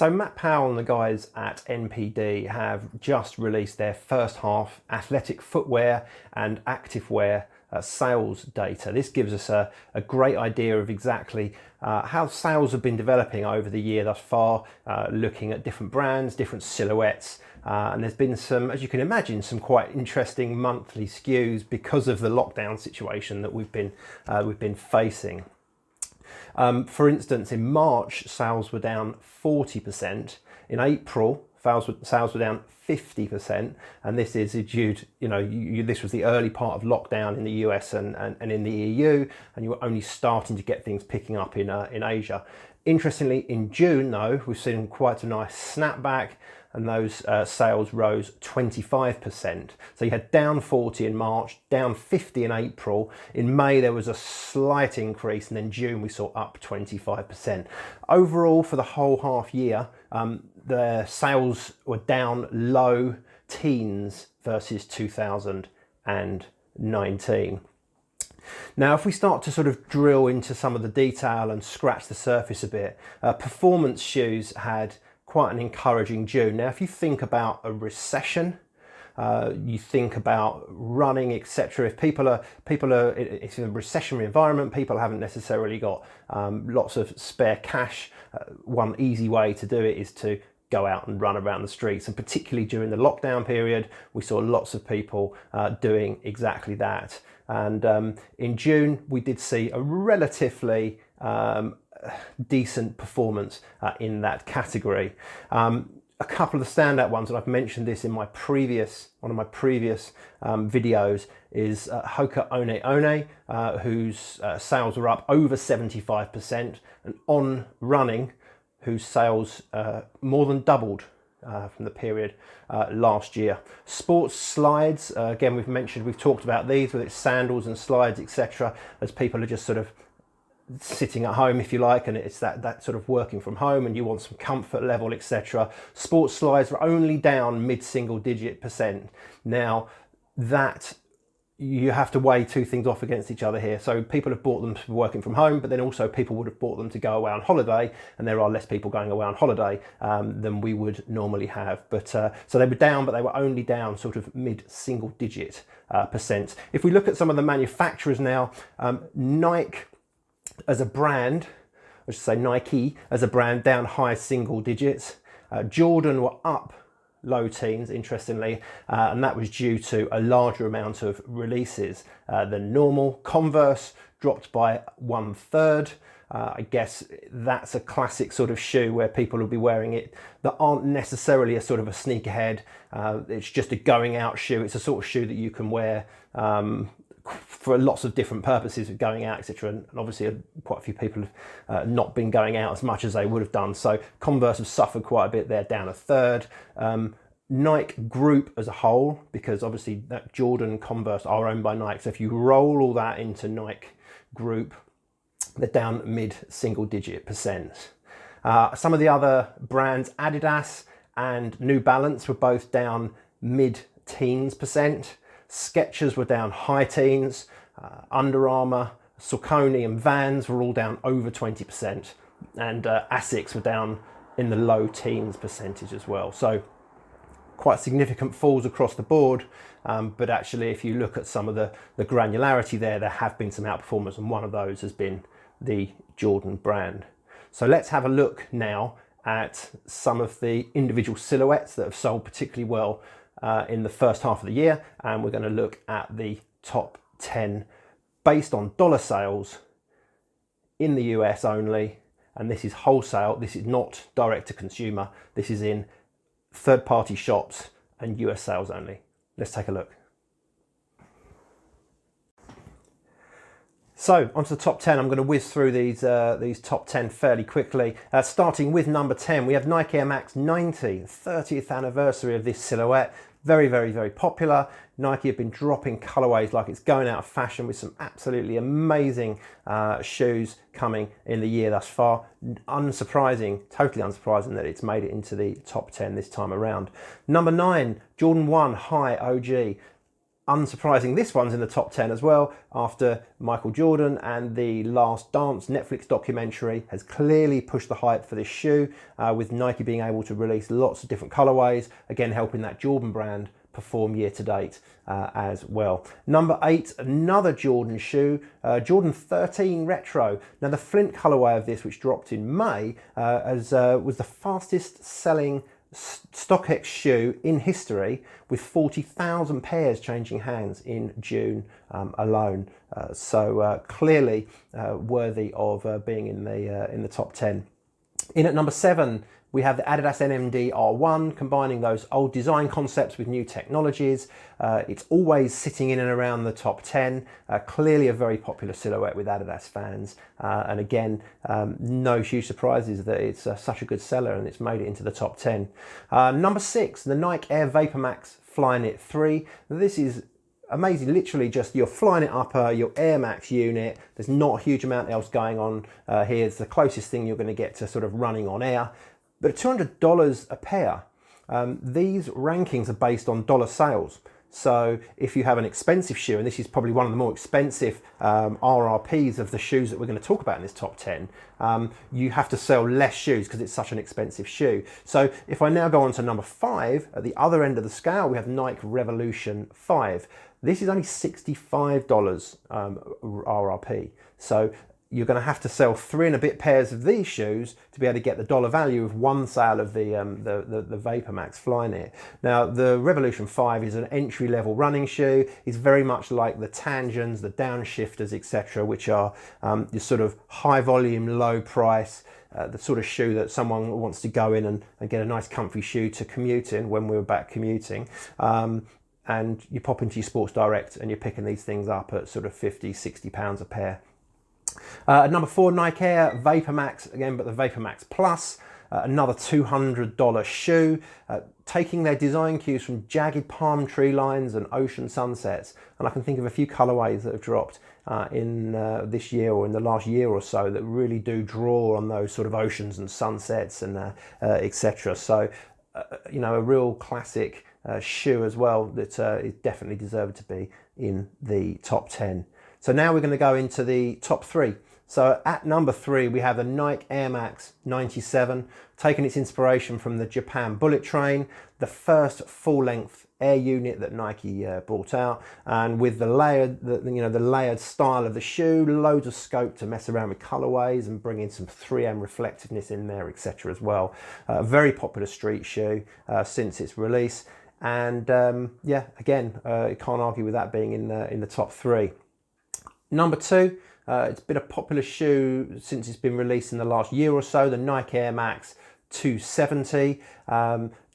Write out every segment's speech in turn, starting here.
So Matt Powell and the guys at NPD have just released their first half athletic footwear and activewear sales data. This gives us a great idea of exactly how sales have been developing over the year thus far, looking at different brands, different silhouettes, and there's been some, as you can imagine, some quite interesting monthly skews because of the lockdown situation that we've been facing. For instance, in March, sales were down 40%. In April, sales were down 50%, and this is due to, this was the early part of lockdown in the US and in the EU, and you were only starting to get things picking up in Asia. Interestingly, in June, though, we've seen quite a nice snapback, and those sales rose 25%. So you had down 40 in March, down 50 in April. In May, there was a slight increase, and then June we saw up 25%. Overall, for the whole half year, the sales were down low teens versus 2019. Now, if we start to sort of drill into some of the detail and scratch the surface a bit, performance shoes had quite an encouraging June. Now, if you think about a recession, you think about running, etc. If people are, it's a recessionary environment, people haven't necessarily got lots of spare cash. One easy way to do it is to go out and run around the streets, and particularly during the lockdown period, we saw lots of people doing exactly that. And in June, we did see a relatively decent performance in that category. A couple of the standout ones, and I've mentioned this in one of my previous videos, is Hoka One One, whose sales were up over 75%, and On Running, whose sales more than doubled from the period last year. Sports slides, again, we've talked about these, whether it's sandals and slides, etc., as people are just sort of sitting at home, if you like, and it's that sort of working from home and you want some comfort level, etc. Sports slides were only down mid-single-digit percent. Now, that you have to weigh two things off against each other here. So people have bought them for working from home, but then also people would have bought them to go away on holiday, and there are less people going away on holiday than we would normally have. But so they were down, but they were only down sort of mid-single-digit percent. If we look at some of the manufacturers now, Nike as a brand, I should say Nike as a brand, down high single digits. Jordan were up low teens, interestingly, and that was due to a larger amount of releases than normal. Converse dropped by 1/3. I guess that's a classic sort of shoe where people will be wearing it that aren't necessarily a sort of a sneakerhead. It's just a going out shoe. It's a sort of shoe that you can wear for lots of different purposes of going out, etc. And obviously quite a few people have not been going out as much as they would have done. So Converse have suffered quite a bit. They're down 1/3. Nike Group as a whole, because obviously that Jordan, Converse are owned by Nike. So if you roll all that into Nike Group, they're down mid-single-digit percent. Some of the other brands, Adidas and New Balance, were both down mid-teens percent. Skechers were down high teens. Under Armour, Saucony and Vans were all down over 20%. And Asics were down in the low teens percentage as well. So quite significant falls across the board. But actually, if you look at some of the granularity there have been some outperformers, and one of those has been the Jordan brand. So let's have a look now at some of the individual silhouettes that have sold particularly well in the first half of the year, and we're going to look at the top 10 based on dollar sales in the US only, and this is wholesale. This is not direct to consumer. This is in third-party shops and US sales only. Let's take a look. So onto the top 10, I'm going to whiz through these top 10 fairly quickly. Starting with number 10, we have Nike Air Max 90, 30th anniversary of this silhouette. Very, very, very popular. Nike have been dropping colorways like it's going out of fashion, with some absolutely amazing shoes coming in the year thus far. Unsurprising, totally unsurprising that it's made it into the top 10 this time around. Number 9, Jordan 1 High OG. Unsurprising, this one's in the top 10 as well, after Michael Jordan and the Last Dance Netflix documentary has clearly pushed the hype for this shoe, with Nike being able to release lots of different colorways, again helping that Jordan brand perform year to date as well. Number 8, another Jordan shoe, Jordan 13 Retro. Now the Flint colorway of this, which dropped in May, was the fastest selling StockX shoe in history, with 40,000 pairs changing hands in June alone. So clearly worthy of being in the top 10. In at number 7, we have the Adidas NMD R1, combining those old design concepts with new technologies. It's always sitting in and around the top 10. Clearly a very popular silhouette with Adidas fans. And again, no huge surprises that it's such a good seller and it's made it into the top 10. Number 6, the Nike Air VaporMax Flyknit 3. This is amazing, literally just your Flyknit upper, your Air Max unit. There's not a huge amount else going on here. It's the closest thing you're going to get to sort of running on air. But $200 a pair. These rankings are based on dollar sales. So if you have an expensive shoe, and this is probably one of the more expensive RRPs of the shoes that we're going to talk about in this top 10, you have to sell less shoes because it's such an expensive shoe. So if I now go on to number 5, at the other end of the scale, we have Nike Revolution 5. This is only $65 RRP. So you're going to have to sell 3 and a bit pairs of these shoes to be able to get the dollar value of one sale of the VaporMax Flyknit. Now, the Revolution 5 is an entry-level running shoe. It's very much like the Tangens, the Downshifters, etc., which are your sort of high-volume, low-price, the sort of shoe that someone wants to go in and get a nice comfy shoe to commute in when we're back commuting. And you pop into your Sports Direct and you're picking these things up at sort of 50, 60 pounds a pair. Number 4, Nike Air VaporMax, again, but the VaporMax Plus, another $200 shoe, taking their design cues from jagged palm tree lines and ocean sunsets. And I can think of a few colorways that have dropped in this year or in the last year or so that really do draw on those sort of oceans and sunsets and etc. So, you know, a real classic shoe as well that is definitely deserved to be in the top 10. So now we're going to go into the top 3. So at number 3, we have the Nike Air Max 97, taking its inspiration from the Japan Bullet Train, the first full-length air unit that Nike brought out, and with the layered style of the shoe, loads of scope to mess around with colorways and bring in some 3M reflectiveness in there, etc. as well. A very popular street shoe since its release, and yeah, again, you can't argue with that being in the top 3. Number 2, it's been a popular shoe since it's been released in the last year or so, the Nike Air Max 270.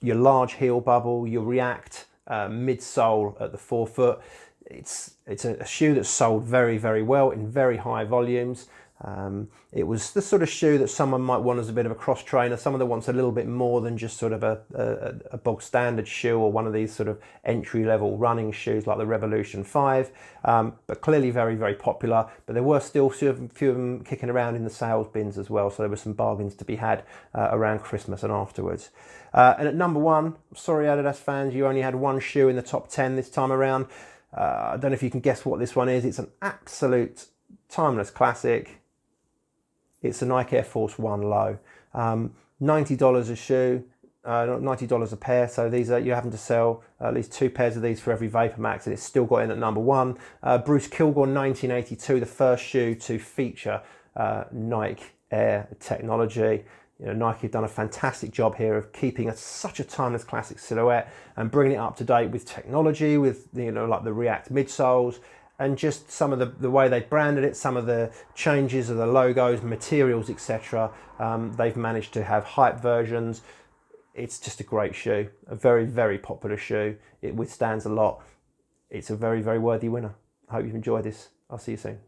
Your large heel bubble, your React midsole at the forefoot. It's a shoe that's sold very, very well in very high volumes. It was the sort of shoe that someone might want as a bit of a cross trainer, someone that wants a little bit more than just sort of a bog standard shoe or one of these sort of entry level running shoes like the Revolution 5, but clearly very, very popular. But there were still a few of them kicking around in the sales bins as well, so there were some bargains to be had around Christmas and afterwards. And at number 1, sorry Adidas fans, you only had one shoe in the top 10 this time around. I don't know if you can guess what this one is. It's an absolute timeless classic. It's a Nike Air Force 1 Low. $90 a shoe, $90 a pair. So these are, you're having to sell at least 2 pairs of these for every VaporMax, and it's still got in at number 1. Bruce Kilgore, 1982, the first shoe to feature Nike Air technology. You know, Nike have done a fantastic job here of keeping such a timeless classic silhouette and bringing it up to date with technology, with, you know, like the React midsoles, and just some of the way they branded it, some of the changes of the logos, materials, etc. They've managed to have hype versions. It's just a great shoe, a very, very popular shoe. It withstands a lot. It's a very, very worthy winner. I hope you've enjoyed this. I'll see you soon.